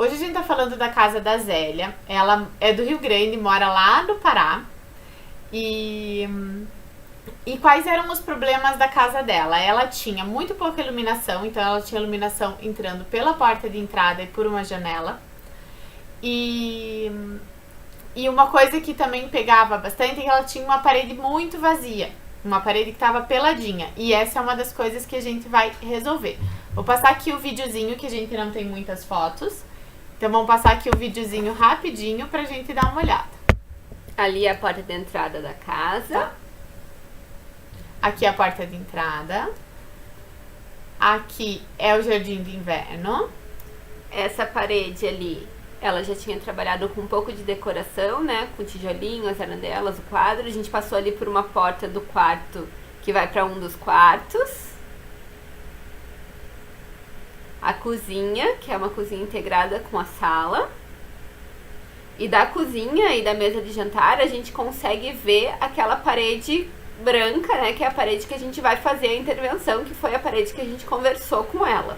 Hoje a gente tá falando da casa da Zélia. Ela é do Rio Grande, mora lá no Pará. E quais eram os problemas da casa dela? Ela tinha muito pouca iluminação, então ela tinha iluminação entrando pela porta de entrada e por uma janela. E uma coisa que também pegava bastante é que ela tinha uma parede muito vazia. Uma parede que estava peladinha. E essa é uma das coisas que a gente vai resolver. Vou passar aqui o videozinho, que a gente não tem muitas fotos. Então vamos passar aqui o videozinho rapidinho pra gente dar uma olhada. Ali é a porta de entrada da casa. Tá. Aqui é a porta de entrada. Aqui é o jardim de inverno. Essa parede ali, ela já tinha trabalhado com um pouco de decoração, né? Com tijolinho, as arandelas, o quadro. A gente passou ali por uma porta do quarto que vai para um dos quartos. A cozinha, que é uma cozinha integrada com a sala. E da cozinha e da mesa de jantar, a gente consegue ver aquela parede branca, né? Que é a parede que a gente vai fazer a intervenção, que foi a parede que a gente conversou com ela.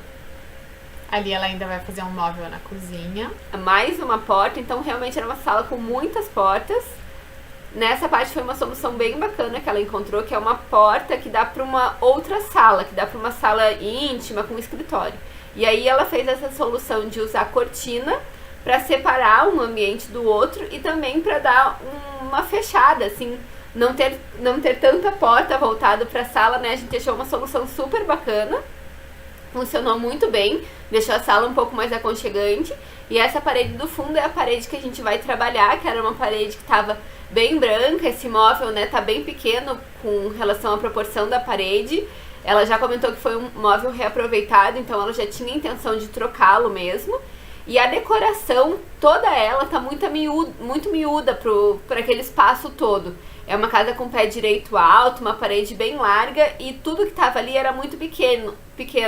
Ali ela ainda vai fazer um móvel na cozinha. Mais uma porta, então realmente era uma sala com muitas portas. Nessa parte foi uma solução bem bacana que ela encontrou, que é uma porta que dá para uma outra sala, que dá para uma sala íntima com escritório. E aí ela fez essa solução de usar cortina para separar um ambiente do outro e também para dar uma fechada, assim, não ter tanta porta voltada para a sala, né? A gente achou uma solução super bacana. Funcionou muito bem, deixou a sala um pouco mais aconchegante. E essa parede do fundo é a parede que a gente vai trabalhar, que era uma parede que estava bem branca. Esse móvel, né, tá bem pequeno com relação à proporção da parede. Ela já comentou que foi um móvel reaproveitado, então ela já tinha intenção de trocá-lo mesmo. E a decoração, toda ela tá muito miúda para aquele espaço todo. É uma casa com pé direito alto, uma parede bem larga e tudo que tava ali era muito pequeno.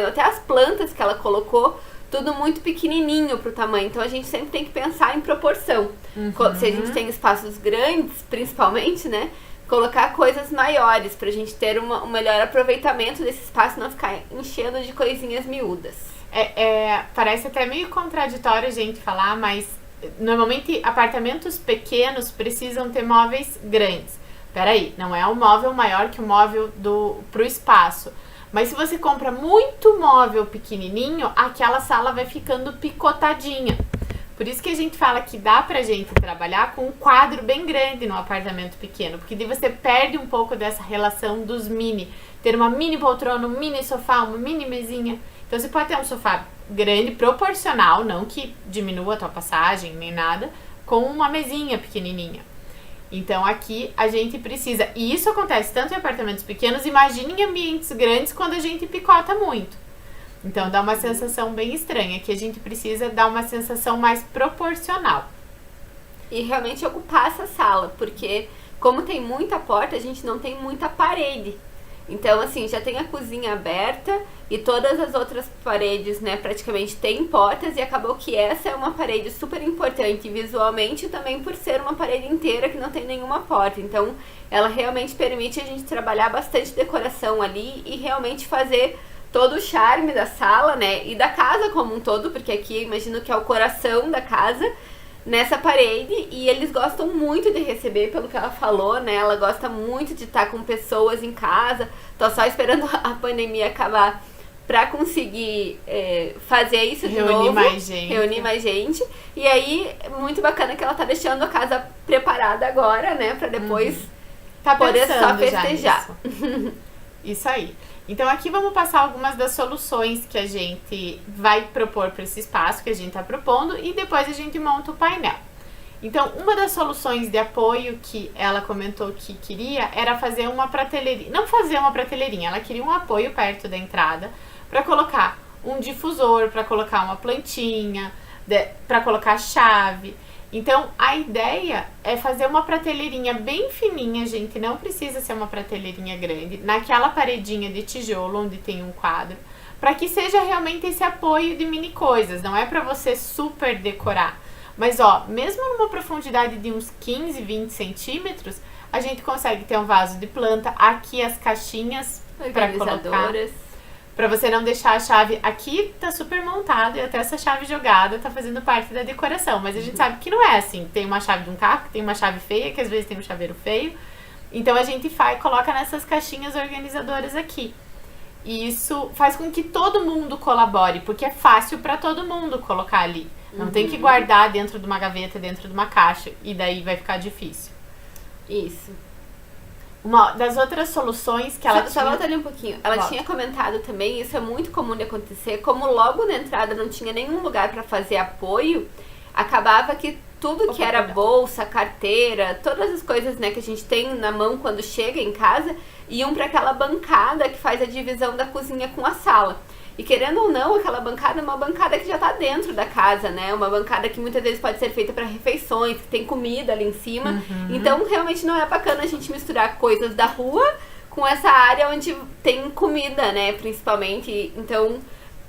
Até as plantas que ela colocou, tudo muito pequenininho pro tamanho. Então a gente sempre tem que pensar em proporção. Se a gente tem espaços grandes, principalmente, né? Colocar coisas maiores pra gente ter um melhor aproveitamento desse espaço, não ficar enchendo de coisinhas miúdas. Parece até meio contraditório a gente falar, mas normalmente apartamentos pequenos precisam ter móveis grandes. Peraí, não é um móvel maior que o móvel pro espaço. Mas se você compra muito móvel pequenininho, aquela sala vai ficando picotadinha. Por isso que a gente fala que dá pra gente trabalhar com um quadro bem grande no apartamento pequeno. Porque daí você perde um pouco dessa relação dos mini. Ter uma mini poltrona, um mini sofá, uma mini mesinha. Então você pode ter um sofá grande, proporcional, não que diminua a tua passagem nem nada, com uma mesinha pequenininha. Então aqui a gente precisa, e isso acontece tanto em apartamentos pequenos, imagine em ambientes grandes quando a gente picota muito. Então dá uma sensação bem estranha, que a gente precisa dar uma sensação mais proporcional. E realmente ocupar essa sala, porque como tem muita porta, a gente não tem muita parede. Então, assim, já tem a cozinha aberta e todas as outras paredes, né, praticamente tem portas, e acabou que essa é uma parede super importante visualmente, também por ser uma parede inteira que não tem nenhuma porta. Então, ela realmente permite a gente trabalhar bastante decoração ali e realmente fazer todo o charme da sala, né, e da casa como um todo, porque aqui eu imagino que é o coração da casa, nessa parede, e eles gostam muito de receber, pelo que ela falou, né? Ela gosta muito de estar com pessoas em casa. Tô só esperando a pandemia acabar pra conseguir fazer isso de novo. Reunir mais gente. E aí, muito bacana que ela tá deixando a casa preparada agora, né? Pra depois poder só festejar. Isso aí. Então aqui vamos passar algumas das soluções que a gente vai propor para esse espaço que a gente está propondo e depois a gente monta o painel. Então uma das soluções de apoio que ela comentou que queria era fazer uma prateleirinha, não fazer uma prateleirinha, ela queria um apoio perto da entrada para colocar um difusor, para colocar uma plantinha, para colocar chave. Então, a ideia é fazer uma prateleirinha bem fininha, gente, não precisa ser uma prateleirinha grande, naquela paredinha de tijolo onde tem um quadro, para que seja realmente esse apoio de mini coisas, não é para você super decorar. Mas, ó, mesmo numa profundidade de uns 15, 20 centímetros, a gente consegue ter um vaso de planta, aqui as caixinhas para colocar. Pra você não deixar a chave aqui, tá super montado, e até essa chave jogada tá fazendo parte da decoração. Mas a gente sabe que não é assim. Tem uma chave de um carro, que tem uma chave feia, que às vezes tem um chaveiro feio. Então a gente coloca nessas caixinhas organizadoras aqui. E isso faz com que todo mundo colabore, porque é fácil pra todo mundo colocar ali. Não tem que guardar dentro de uma gaveta, dentro de uma caixa, e daí vai ficar difícil. Isso. Uma das outras soluções que ela tinha... Só volta ali um pouquinho. Ela tinha comentado também, isso é muito comum de acontecer, como logo na entrada não tinha nenhum lugar para fazer apoio, acabava que tudo que era bolsa, carteira, todas as coisas, né, que a gente tem na mão quando chega em casa, iam para aquela bancada que faz a divisão da cozinha com a sala. E querendo ou não, aquela bancada é uma bancada que já tá dentro da casa, né? Uma bancada que muitas vezes pode ser feita para refeições, que tem comida ali em cima. Então, realmente não é bacana a gente misturar coisas da rua com essa área onde tem comida, né? Principalmente. Então,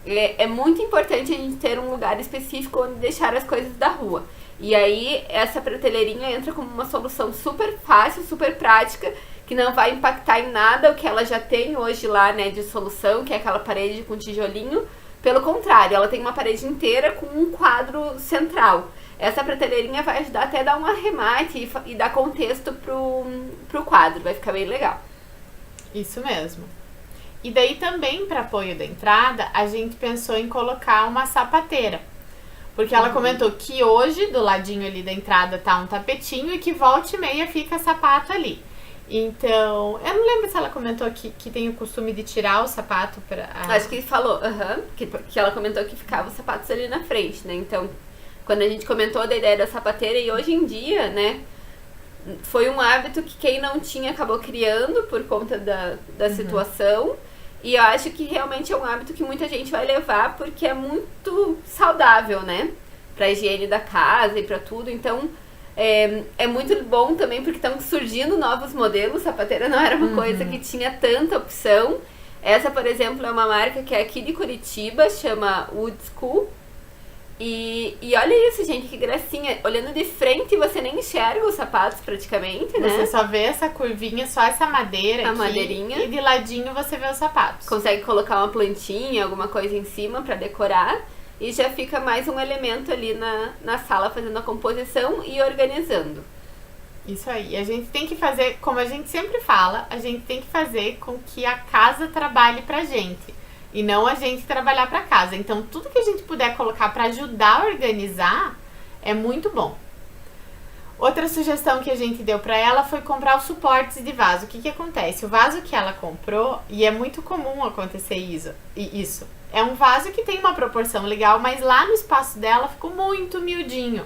é muito importante a gente ter um lugar específico onde deixar as coisas da rua. E aí, essa prateleirinha entra como uma solução super fácil, super prática, que não vai impactar em nada o que ela já tem hoje lá, né, de solução, que é aquela parede com tijolinho. Pelo contrário, ela tem uma parede inteira com um quadro central. Essa prateleirinha vai ajudar até a dar um arremate e dar contexto pro quadro, vai ficar bem legal. Isso mesmo. E daí também, para apoio da entrada, a gente pensou em colocar uma sapateira. Porque ela comentou que hoje, do ladinho ali da entrada, tá um tapetinho e que volta e meia fica sapato ali. Então, eu não lembro se ela comentou que tem o costume de tirar o sapato pra... Acho que falou, que ela comentou que ficava os sapatos ali na frente, né? Então, quando a gente comentou da ideia da sapateira, e hoje em dia, né, foi um hábito que quem não tinha acabou criando por conta da situação. E eu acho que realmente é um hábito que muita gente vai levar porque é muito saudável, né? Pra higiene da casa e pra tudo. Então, é muito bom também porque estão surgindo novos modelos. Sapateira não era uma coisa que tinha tanta opção. Essa, por exemplo, é uma marca que é aqui de Curitiba, chama Wood School. E olha isso, gente, que gracinha. Olhando de frente, você nem enxerga os sapatos praticamente, né? Você só vê essa curvinha, só essa madeira aqui. Madeirinha. E de ladinho você vê os sapatos. Consegue colocar uma plantinha, alguma coisa em cima pra decorar. E já fica mais um elemento ali na sala fazendo a composição e organizando. Isso aí. A gente tem que fazer, como a gente sempre fala, a gente tem que fazer com que a casa trabalhe pra gente. E não a gente trabalhar pra casa. Então, tudo que a gente puder colocar pra ajudar a organizar é muito bom. Outra sugestão que a gente deu pra ela foi comprar os suportes de vaso. O que acontece? O vaso que ela comprou, e é muito comum acontecer isso, é um vaso que tem uma proporção legal, mas lá no espaço dela ficou muito miudinho.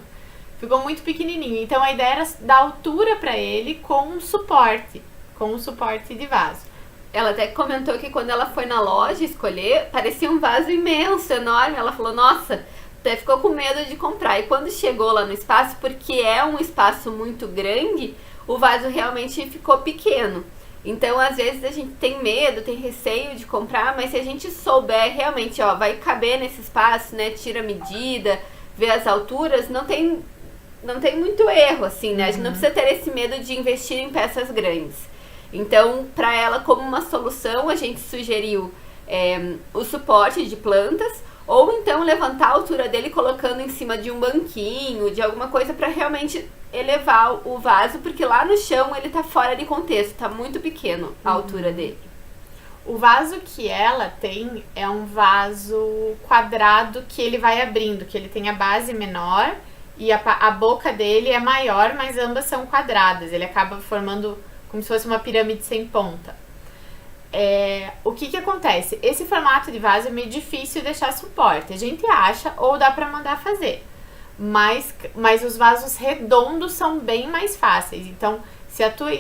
Ficou muito pequenininho. Então, a ideia era dar altura pra ele com um suporte de vaso. Ela até comentou que quando ela foi na loja escolher, parecia um vaso imenso, enorme. Ela falou, nossa, até ficou com medo de comprar. E quando chegou lá no espaço, porque é um espaço muito grande, o vaso realmente ficou pequeno. Então, às vezes, a gente tem medo, tem receio de comprar, mas se a gente souber realmente, ó, vai caber nesse espaço, né, tira a medida, vê as alturas, não tem muito erro, assim, né? A gente não precisa ter esse medo de investir em peças grandes. Então, para ela, como uma solução, a gente sugeriu o suporte de plantas, ou então levantar a altura dele colocando em cima de um banquinho, de alguma coisa para realmente elevar o vaso, porque lá no chão ele tá fora de contexto, tá muito pequeno a altura dele. O vaso que ela tem é um vaso quadrado que ele vai abrindo, que ele tem a base menor e a boca dele é maior, mas ambas são quadradas. Ele acaba formando como se fosse uma pirâmide sem ponta. O que acontece? Esse formato de vaso é meio difícil deixar suporte. A gente acha ou dá pra mandar fazer. Mas os vasos redondos são bem mais fáceis. Então, se a tua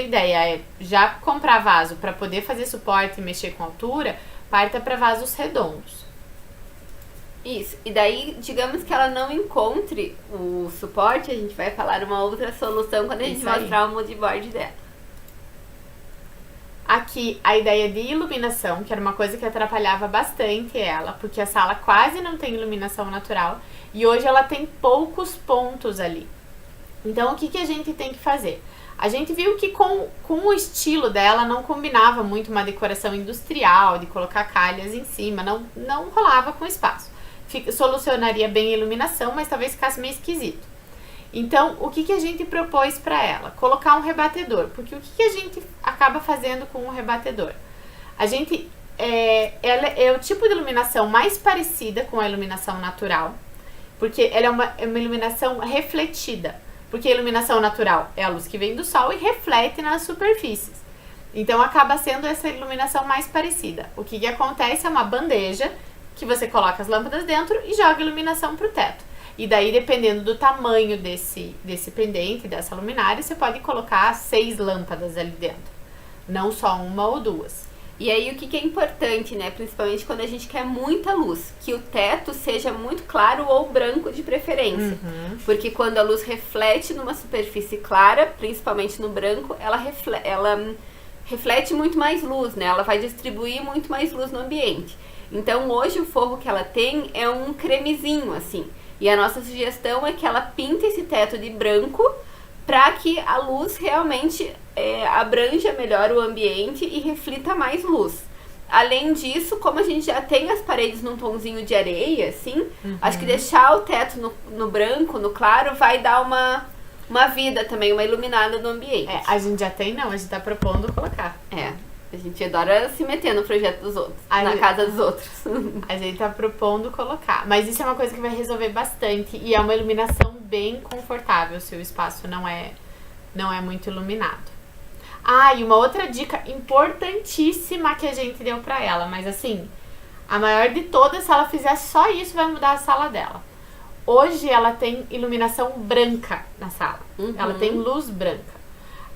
ideia é já comprar vaso para poder fazer suporte e mexer com altura, parta para vasos redondos. Isso, e daí, digamos que ela não encontre o suporte, a gente vai falar uma outra solução quando a gente mostrar o mood board dela. Aqui, a ideia de iluminação, que era uma coisa que atrapalhava bastante ela, porque a sala quase não tem iluminação natural, e hoje ela tem poucos pontos ali. Então, o que a gente tem que fazer? A gente viu que com o estilo dela não combinava muito uma decoração industrial, de colocar calhas em cima, não rolava com espaço. Solucionaria bem a iluminação, mas talvez ficasse meio esquisito. Então, o que a gente propôs para ela? Colocar um rebatedor, porque o que a gente acaba fazendo com o rebatedor? A gente, ela é o tipo de iluminação mais parecida com a iluminação natural, porque ela é uma iluminação refletida. Porque a iluminação natural é a luz que vem do sol e reflete nas superfícies. Então acaba sendo essa iluminação mais parecida. O que acontece é uma bandeja que você coloca as lâmpadas dentro e joga iluminação para o teto. E daí, dependendo do tamanho desse pendente, dessa luminária, você pode colocar 6 lâmpadas ali dentro. Não só uma ou duas. E aí, o que é importante, né? Principalmente quando a gente quer muita luz. Que o teto seja muito claro ou branco de preferência. Porque quando a luz reflete numa superfície clara, principalmente no branco, ela reflete muito mais luz, né? Ela vai distribuir muito mais luz no ambiente. Então, hoje o forro que ela tem é um cremezinho, assim. E a nossa sugestão é que ela pinte esse teto de branco para que a luz realmente abranja melhor o ambiente e reflita mais luz. Além disso, como a gente já tem as paredes num tonzinho de areia, assim, acho que deixar o teto no branco, no claro, vai dar uma vida também, uma iluminada no ambiente. A gente já tem, não, a gente tá propondo colocar. A gente adora se meter no projeto dos outros, na casa dos outros. A gente tá propondo colocar. Mas isso é uma coisa que vai resolver bastante. E é uma iluminação bem confortável se o espaço não é muito iluminado. E uma outra dica importantíssima que a gente deu pra ela. Mas assim, a maior de todas, se ela fizer só isso, vai mudar a sala dela. Hoje ela tem iluminação branca na sala. Ela tem luz branca.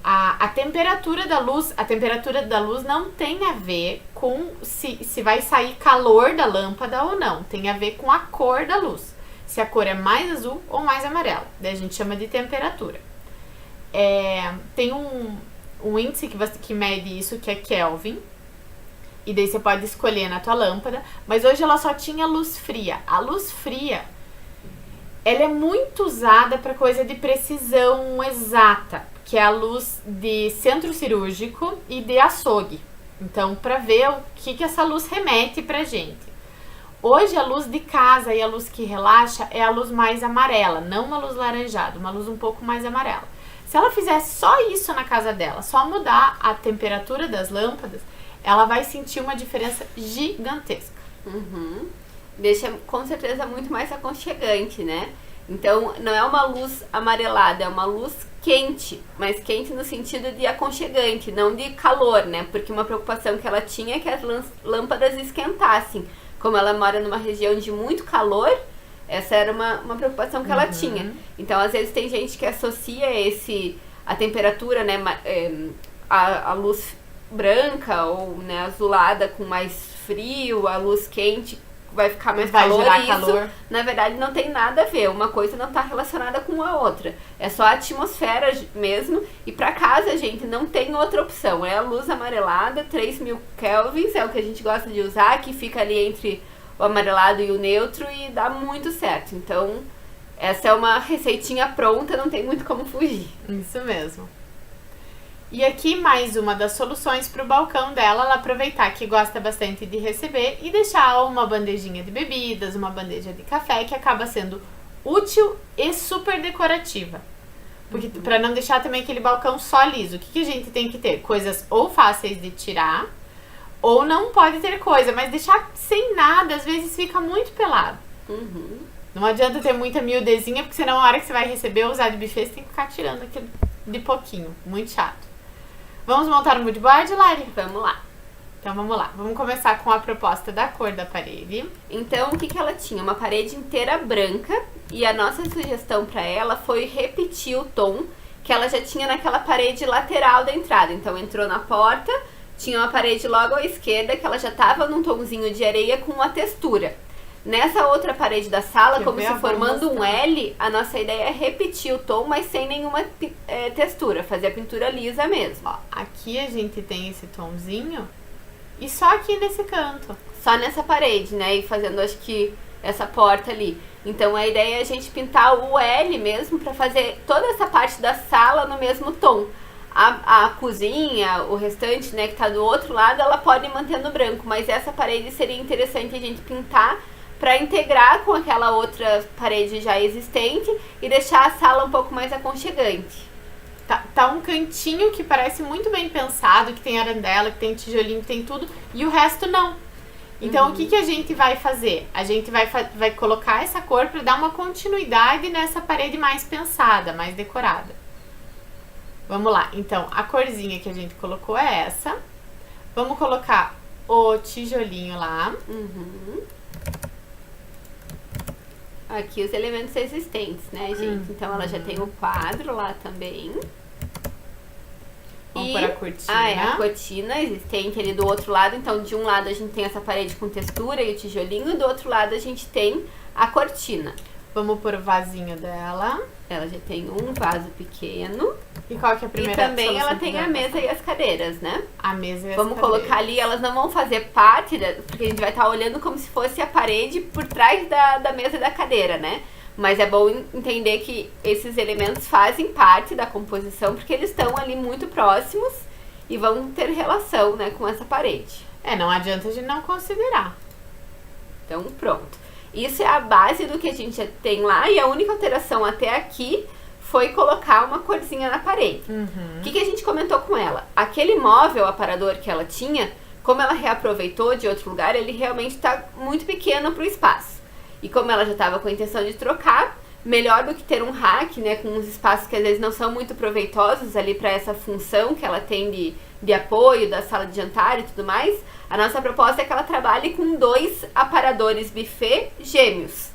A temperatura da luz não tem a ver com se vai sair calor da lâmpada ou não. Tem a ver com a cor da luz. Se a cor é mais azul ou mais amarela. Daí a gente chama de temperatura. Tem um índice que mede isso, que é Kelvin. E daí você pode escolher na tua lâmpada. Mas hoje ela só tinha luz fria. A luz fria, ela é muito usada para coisa de precisão exata, que é a luz de centro cirúrgico e de açougue. Então, para ver o que essa luz remete pra gente. Hoje, a luz de casa e a luz que relaxa é a luz mais amarela, não uma luz laranjada, uma luz um pouco mais amarela. Se ela fizer só isso na casa dela, só mudar a temperatura das lâmpadas, ela vai sentir uma diferença gigantesca. Deixa, com certeza, muito mais aconchegante, né? Então, não é uma luz amarelada, é uma luz quente, mas quente no sentido de aconchegante, não de calor, né? Porque uma preocupação que ela tinha é que as lâmpadas esquentassem. Como ela mora numa região de muito calor, essa era uma preocupação que ela tinha. Então, às vezes tem gente que associa a temperatura, né, a luz branca ou, né, azulada com mais frio, a luz quente vai ficar mais calor, gerar e calor. Isso, na verdade, não tem nada a ver. Uma coisa não está relacionada com a outra. É só a atmosfera mesmo. E para casa, gente, não tem outra opção. É a luz amarelada, 3000 kelvins, é o que a gente gosta de usar, que fica ali entre o amarelado e o neutro e dá muito certo. Então, essa é uma receitinha pronta, não tem muito como fugir. Isso mesmo. E aqui mais uma das soluções para o balcão dela, ela aproveitar que gosta bastante de receber e deixar uma bandejinha de bebidas, uma bandeja de café, que acaba sendo útil e super decorativa. Porque para não deixar também aquele balcão só liso, o que a gente tem que ter? Coisas ou fáceis de tirar, ou não pode ter coisa, mas deixar sem nada, às vezes fica muito pelado. Não adianta ter muita miudezinha, porque senão na hora que você vai receber ou usar de buffet, você tem que ficar tirando aquilo de pouquinho, muito chato. Vamos montar o moodboard, Lari? Vamos lá. Então vamos lá. Vamos começar com a proposta da cor da parede. Então, o que ela tinha? Uma parede inteira branca. E a nossa sugestão para ela foi repetir o tom que ela já tinha naquela parede lateral da entrada. Então, entrou na porta, tinha uma parede logo à esquerda que ela já estava num tomzinho de areia com uma textura. Nessa outra parede da sala, como se formando um L, a nossa ideia é repetir o tom, mas sem nenhuma textura, fazer a pintura lisa mesmo. Ó, aqui a gente tem esse tomzinho e só aqui nesse canto. Só nessa parede, né? E fazendo, acho que, essa porta ali. Então, a ideia é a gente pintar o L mesmo pra fazer toda essa parte da sala no mesmo tom. A cozinha, o restante, né, que tá do outro lado, ela pode manter no branco, mas essa parede seria interessante a gente pintar para integrar com aquela outra parede já existente e deixar a sala um pouco mais aconchegante. Tá um cantinho que parece muito bem pensado, que tem arandela, que tem tijolinho, que tem tudo, e o resto não. Então, o que a gente vai fazer? A gente vai colocar essa cor para dar uma continuidade nessa parede mais pensada, mais decorada. Vamos lá. Então, a corzinha que a gente colocou é essa. Vamos colocar o tijolinho lá. Aqui os elementos existentes, né, gente? Então, ela já tem o quadro lá também. Vamos pôr a cortina. A cortina existente ali do outro lado. Então, de um lado a gente tem essa parede com textura e o tijolinho, e do outro lado a gente tem a cortina. Vamos pôr o vasinho dela. Ela já tem um vaso pequeno. E qual que é a primeira E também ela tem a mesa e as cadeiras, né? A mesa e as cadeiras. Vamos colocar ali, elas não vão fazer parte, porque a gente vai estar olhando como se fosse a parede por trás da mesa e da cadeira, né? Mas é bom entender que esses elementos fazem parte da composição, porque eles estão ali muito próximos e vão ter relação, né, com essa parede. Não adianta a gente não considerar. Então, pronto. Isso é a base do que a gente já tem lá, e a única alteração até aqui foi colocar uma corzinha na parede. O que a gente comentou com ela? Aquele móvel aparador que ela tinha, como ela reaproveitou de outro lugar, ele realmente está muito pequeno para o espaço. E como ela já estava com a intenção de trocar, melhor do que ter um rack, né, com uns espaços que às vezes não são muito proveitosos ali para essa função que ela tem de apoio da sala de jantar e tudo mais, a nossa proposta é que ela trabalhe com 2 aparadores buffet gêmeos.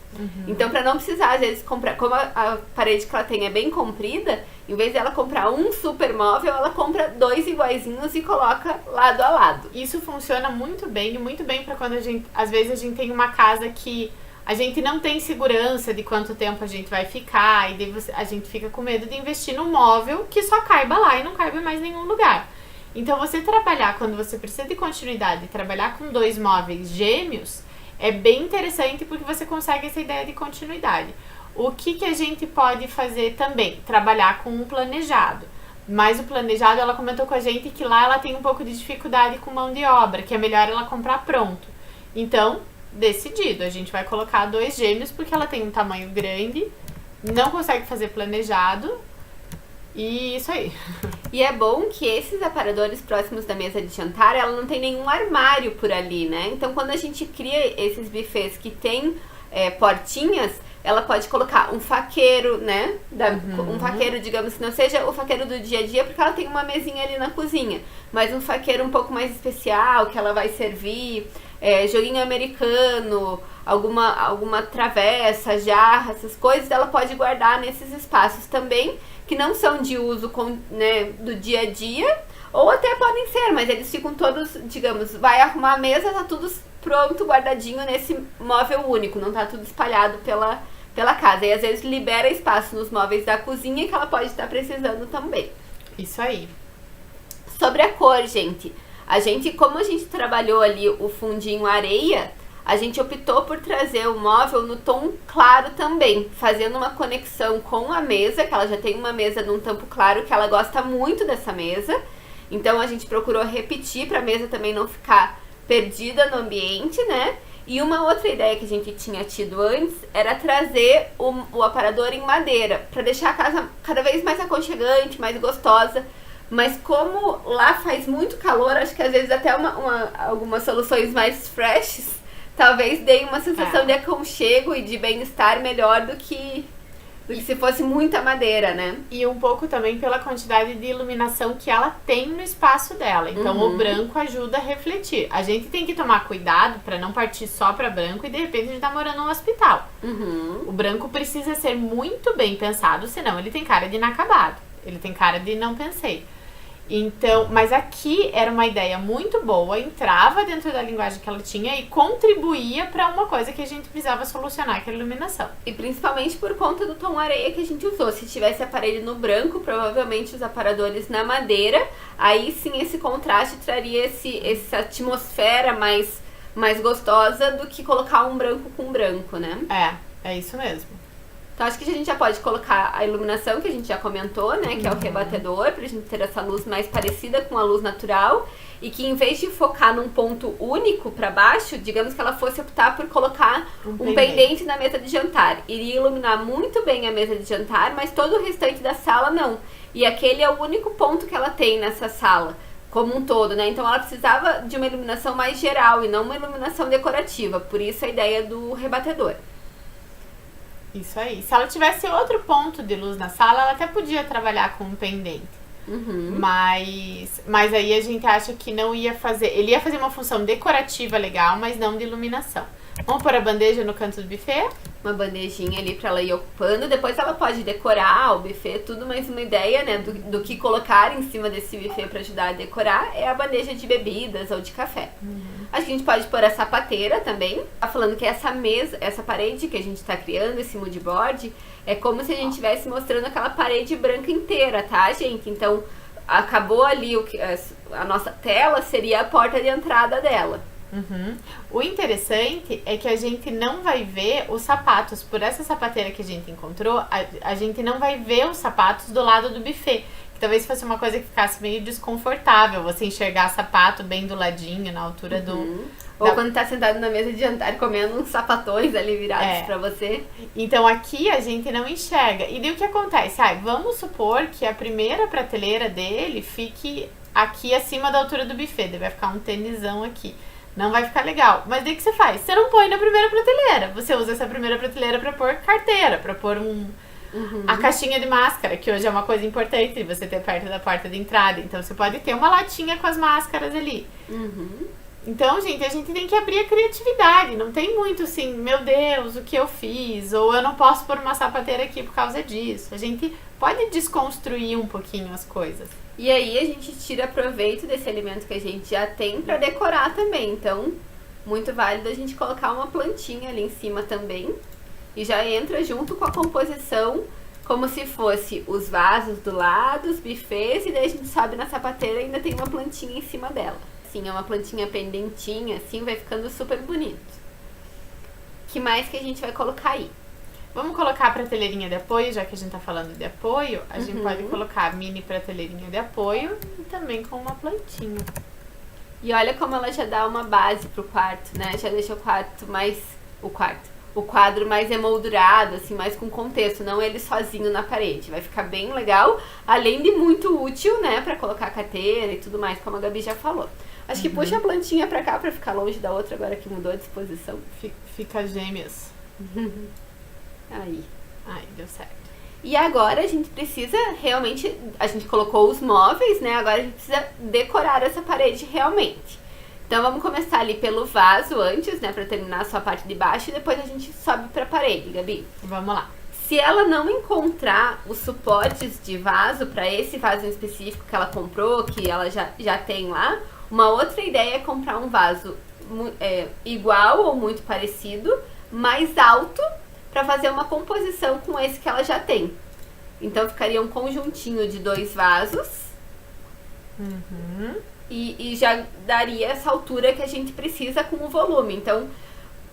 Então, para não precisar, às vezes, comprar, como a parede que ela tem é bem comprida, em vez dela comprar um super móvel, ela compra 2 iguaizinhos e coloca lado a lado. Isso funciona muito bem para quando às vezes a gente tem uma casa que a gente não tem segurança de quanto tempo a gente vai ficar, e daí a gente fica com medo de investir num móvel que só caiba lá e não caiba mais em nenhum lugar. Então, você trabalhar, quando você precisa de continuidade, trabalhar com 2 móveis gêmeos, é bem interessante porque você consegue essa ideia de continuidade. O que a gente pode fazer também? Trabalhar com um planejado. Mas o planejado, ela comentou com a gente que lá ela tem um pouco de dificuldade com mão de obra, que é melhor ela comprar pronto. Então, decidido, a gente vai colocar 2 gêmeos porque ela tem um tamanho grande, não consegue fazer planejado, e isso aí. E é bom que esses aparadores próximos da mesa de jantar, ela não tem nenhum armário por ali, né? Então, quando a gente cria esses buffets que tem portinhas, ela pode colocar um faqueiro, né? Um faqueiro, digamos que não seja o faqueiro do dia a dia, porque ela tem uma mesinha ali na cozinha, mas um faqueiro um pouco mais especial, que ela vai servir joguinho americano, alguma travessa, jarra, essas coisas, ela pode guardar nesses espaços também, que não são de uso né, do dia a dia, ou até podem ser, mas eles ficam todos, digamos, vai arrumar a mesa, tá tudo pronto, guardadinho nesse móvel único, não tá tudo espalhado pela casa. E às vezes libera espaço nos móveis da cozinha que ela pode estar precisando também. Isso aí. Sobre a cor, gente, como a gente trabalhou ali o fundinho areia, a gente optou por trazer o móvel no tom claro também, fazendo uma conexão com a mesa, que ela já tem uma mesa num tampo claro, que ela gosta muito dessa mesa. Então a gente procurou repetir para a mesa também não ficar perdida no ambiente, né? E uma outra ideia que a gente tinha tido antes era trazer o aparador em madeira, para deixar a casa cada vez mais aconchegante, mais gostosa. Mas como lá faz muito calor, acho que às vezes até algumas soluções mais freshes talvez deem uma sensação de aconchego e de bem-estar melhor do que se fosse muita madeira, né? E um pouco também pela quantidade de iluminação que ela tem no espaço dela. Então, o branco ajuda a refletir. A gente tem que tomar cuidado para não partir só para branco e de repente a gente tá morando num hospital. O branco precisa ser muito bem pensado, senão ele tem cara de inacabado. Ele tem cara de não pensei. Então, mas aqui era uma ideia muito boa, entrava dentro da linguagem que ela tinha e contribuía para uma coisa que a gente precisava solucionar, que era a iluminação. E principalmente por conta do tom areia que a gente usou. Se tivesse aparelho no branco, provavelmente os aparadores na madeira, aí sim esse contraste traria essa atmosfera mais gostosa do que colocar um branco com branco, né? É isso mesmo. Então acho que a gente já pode colocar a iluminação, que a gente já comentou, né? Que é o rebatedor, pra gente ter essa luz mais parecida com a luz natural. E que em vez de focar num ponto único para baixo, digamos que ela fosse optar por colocar um pendente na mesa de jantar. Iria iluminar muito bem a mesa de jantar, mas todo o restante da sala não. E aquele é o único ponto que ela tem nessa sala, como um todo, né? Então ela precisava de uma iluminação mais geral e não uma iluminação decorativa. Por isso a ideia do rebatedor. Isso aí. Se ela tivesse outro ponto de luz na sala, ela até podia trabalhar com um pendente. Mas aí a gente acha que não ia fazer. Ele ia fazer uma função decorativa legal, mas não de iluminação. Vamos pôr a bandeja no canto do buffet? Uma bandejinha ali pra ela ir ocupando. Depois ela pode decorar o buffet, tudo, mas uma ideia, né, do que colocar em cima desse buffet pra ajudar a decorar é a bandeja de bebidas ou de café. Acho que a gente pode pôr a sapateira também. Tá falando que essa mesa, essa parede que a gente tá criando, esse mood board, é como se a gente estivesse mostrando aquela parede branca inteira, tá, gente? Então, acabou ali a nossa tela, seria a porta de entrada dela. O interessante é que a gente não vai ver os sapatos. Por essa sapateira que a gente encontrou, a gente não vai ver os sapatos do lado do buffet. Que talvez fosse uma coisa que ficasse meio desconfortável, você enxergar sapato bem do ladinho, na altura Ou quando tá sentado na mesa de jantar comendo uns sapatões ali virados pra você. Então aqui a gente não enxerga. E daí o que acontece? Vamos supor que a primeira prateleira dele fique aqui acima da altura do buffet. Daí vai ficar um tênisão aqui. Não vai ficar legal. Mas daí o que você faz? Você não põe na primeira prateleira. Você usa essa primeira prateleira pra pôr carteira, pra pôr a caixinha de máscara, que hoje é uma coisa importante de você ter perto da porta de entrada. Então você pode ter uma latinha com as máscaras ali. Então, gente, a gente tem que abrir a criatividade. Não tem muito assim, meu Deus, o que eu fiz? Ou eu não posso pôr uma sapateira aqui por causa disso. A gente pode desconstruir um pouquinho as coisas. E aí a gente tira proveito desse alimento que a gente já tem pra decorar também. Então, muito válido a gente colocar uma plantinha ali em cima também. E já entra junto com a composição, como se fosse os vasos do lado, os buffets, e daí a gente sobe na sapateira e ainda tem uma plantinha em cima dela. Assim, é uma plantinha pendentinha, assim, vai ficando super bonito. O que mais que a gente vai colocar aí? Vamos colocar a prateleirinha de apoio, já que a gente tá falando de apoio. A gente pode colocar a mini prateleirinha de apoio e também com uma plantinha. E olha como ela já dá uma base pro quarto, né? Já deixa o quarto mais... O quadro mais emoldurado, assim, mais com contexto, não ele sozinho na parede. Vai ficar bem legal, além de muito útil, né, pra colocar carteira e tudo mais, como a Gabi já falou. Acho que puxa a plantinha pra cá pra ficar longe da outra, agora que mudou a disposição. Fica gêmeos. Aí. Ai, deu certo. E agora a gente precisa realmente, a gente colocou os móveis, né, agora a gente precisa decorar essa parede realmente. Então vamos começar ali pelo vaso antes, né, pra terminar a sua parte de baixo, e depois a gente sobe pra parede, Gabi. Vamos lá. Se ela não encontrar os suportes de vaso pra esse vaso em específico que ela comprou, que ela já tem lá, uma outra ideia é comprar um vaso igual ou muito parecido, mais alto, pra fazer uma composição com esse que ela já tem. Então ficaria um conjuntinho de 2 vasos. E já daria essa altura que a gente precisa com o volume. Então,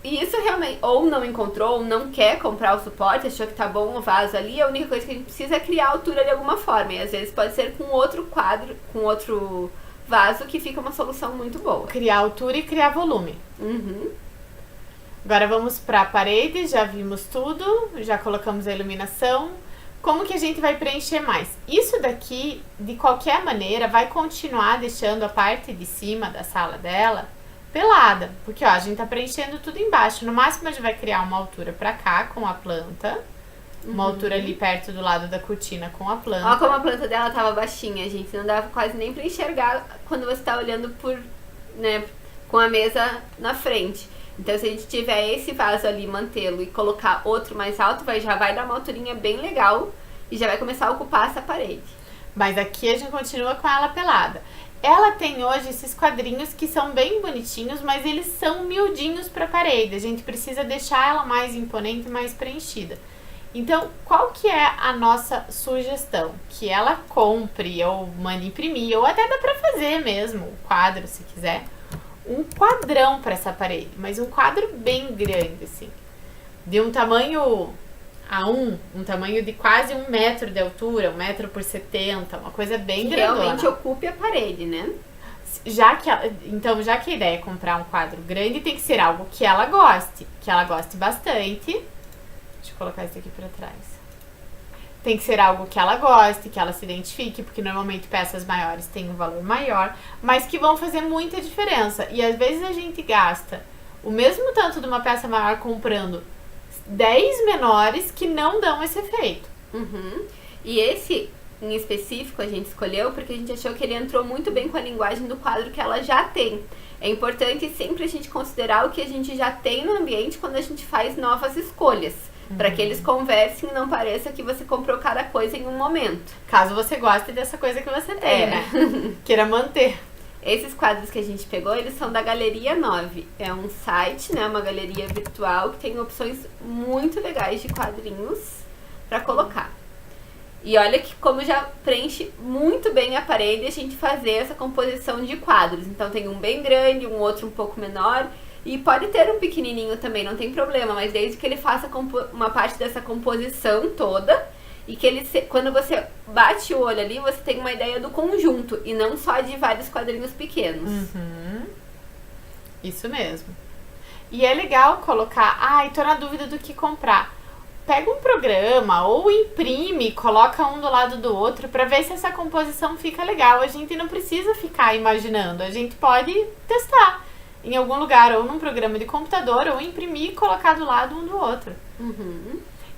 e isso realmente, ou não encontrou, ou não quer comprar o suporte, achou que tá bom o vaso ali, a única coisa que a gente precisa é criar a altura de alguma forma. E às vezes pode ser com outro quadro, com outro vaso, que fica uma solução muito boa. Criar altura e criar volume. Agora vamos pra parede, já vimos tudo, já colocamos a iluminação. Como que a gente vai preencher mais? Isso daqui, de qualquer maneira, vai continuar deixando a parte de cima da sala dela pelada. Porque, ó, a gente tá preenchendo tudo embaixo. No máximo, a gente vai criar uma altura pra cá com a planta. Uma altura ali perto do lado da cortina com a planta. Olha como a planta dela tava baixinha, gente. Não dava quase nem pra enxergar quando você tá olhando com a mesa na frente. Então, se a gente tiver esse vaso ali, mantê-lo e colocar outro mais alto, já vai dar uma alturinha bem legal e já vai começar a ocupar essa parede. Mas aqui a gente continua com ela pelada. Ela tem hoje esses quadrinhos que são bem bonitinhos, mas eles são miudinhos para a parede. A gente precisa deixar ela mais imponente, mais preenchida. Então, qual que é a nossa sugestão? Que ela compre ou mande imprimir, ou até dá para fazer mesmo o quadro, se quiser. Um quadrão para essa parede, mas um quadro bem grande, assim. De um tamanho A1, um tamanho de quase 1 metro de altura, 1 metro por 70, uma coisa bem que grandona. realmente ocupe a parede, né? Então, já que a ideia é comprar um quadro grande, tem que ser algo que ela goste bastante. Deixa eu colocar isso aqui pra trás. Tem que ser algo que ela goste, que ela se identifique, porque normalmente peças maiores têm um valor maior, mas que vão fazer muita diferença. E às vezes a gente gasta o mesmo tanto de uma peça maior comprando 10 menores que não dão esse efeito. Uhum. E esse, em específico, a gente escolheu porque a gente achou que ele entrou muito bem com a linguagem do quadro que ela já tem. É importante sempre a gente considerar o que a gente já tem no ambiente quando a gente faz novas escolhas. Para que eles conversem e não pareça que você comprou cada coisa em um momento. Caso você goste dessa coisa que você tem, né? Queira manter. Esses quadros que a gente pegou, eles são da Galeria 9. É um site, né? Uma galeria virtual que tem opções muito legais de quadrinhos para colocar. E olha que como já preenche muito bem a parede a gente fazer essa composição de quadros. Então tem um bem grande, um outro um pouco menor. E pode ter um pequenininho também, não tem problema, mas desde que ele faça uma parte dessa composição toda e que ele, quando você bate o olho ali, você tem uma ideia do conjunto e não só de vários quadrinhos pequenos. Isso mesmo. E é legal colocar, tô na dúvida do que comprar. Pega um programa ou imprime, coloca um do lado do outro para ver se essa composição fica legal. A gente não precisa ficar imaginando, a gente pode testar em algum lugar, ou num programa de computador, ou imprimir e colocar do lado um do outro.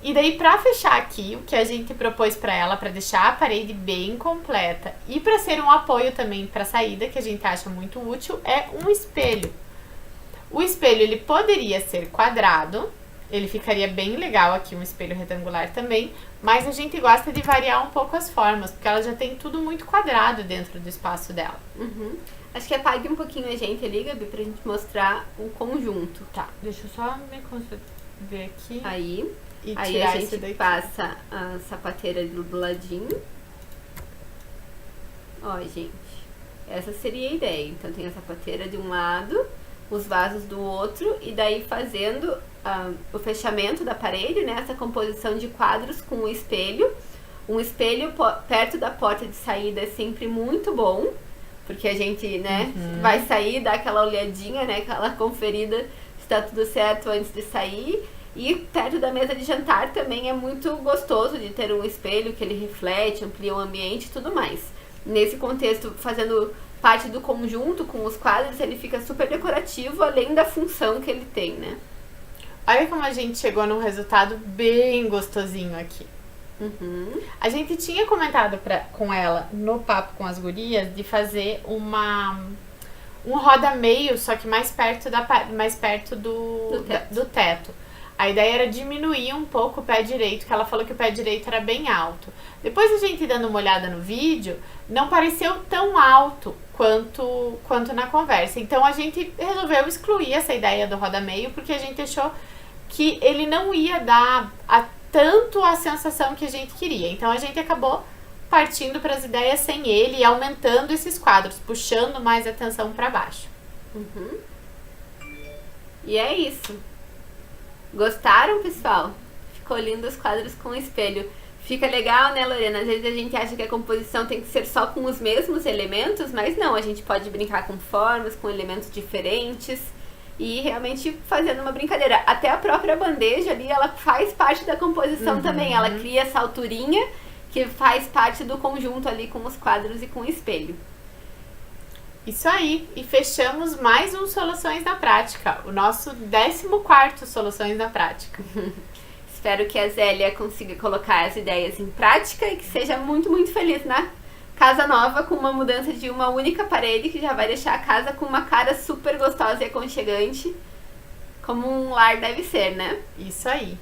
E daí, pra fechar aqui, o que a gente propôs pra ela, pra deixar a parede bem completa e pra ser um apoio também pra saída, que a gente acha muito útil, é um espelho. O espelho, ele poderia ser quadrado, ele ficaria bem legal aqui, um espelho retangular também, mas a gente gosta de variar um pouco as formas, porque ela já tem tudo muito quadrado dentro do espaço dela. Acho que apague um pouquinho a gente ali, Gabi, pra gente mostrar o conjunto. Tá, deixa eu só ver aqui. Aí e aí tirar a esse gente daqui. passa a sapateira do ladinho. Ó, gente, essa seria a ideia. Então tem a sapateira de um lado, os vasos do outro, e daí fazendo o fechamento da parede, né? Essa composição de quadros com o espelho. Um espelho perto da porta de saída é sempre muito bom. Porque a gente, né, vai sair, dá aquela olhadinha, né, aquela conferida se tá tudo certo antes de sair. E perto da mesa de jantar também é muito gostoso de ter um espelho que ele reflete, amplia o ambiente e tudo mais. Nesse contexto, fazendo parte do conjunto com os quadros, ele fica super decorativo, além da função que ele tem, né? Olha como a gente chegou num resultado bem gostosinho aqui. A gente tinha comentado com ela no Papo com as Gurias de fazer um roda-meio, só que mais perto do teto. A ideia era diminuir um pouco o pé direito, que ela falou que o pé direito era bem alto. Depois a gente dando uma olhada no vídeo, não pareceu tão alto quanto na conversa. Então a gente resolveu excluir essa ideia do roda-meio, porque a gente achou que ele não ia dar tanto a sensação que a gente queria. Então a gente acabou partindo para as ideias sem ele e aumentando esses quadros, puxando mais a atenção para baixo. E é isso. Gostaram, pessoal? Ficou lindo os quadros com espelho. Fica legal, né, Lorena? Às vezes a gente acha que a composição tem que ser só com os mesmos elementos, mas não, a gente pode brincar com formas, com elementos diferentes. E realmente fazendo uma brincadeira. Até a própria bandeja ali, ela faz parte da composição também. Ela cria essa alturinha que faz parte do conjunto ali com os quadros e com o espelho. Isso aí. E fechamos mais um Soluções na Prática. O nosso 14º Soluções na Prática. Espero que a Zélia consiga colocar as ideias em prática e que seja muito, muito feliz na casa nova, com uma mudança de uma única parede que já vai deixar a casa com uma cara super gostosa e aconchegante, como um lar deve ser, né? Isso aí.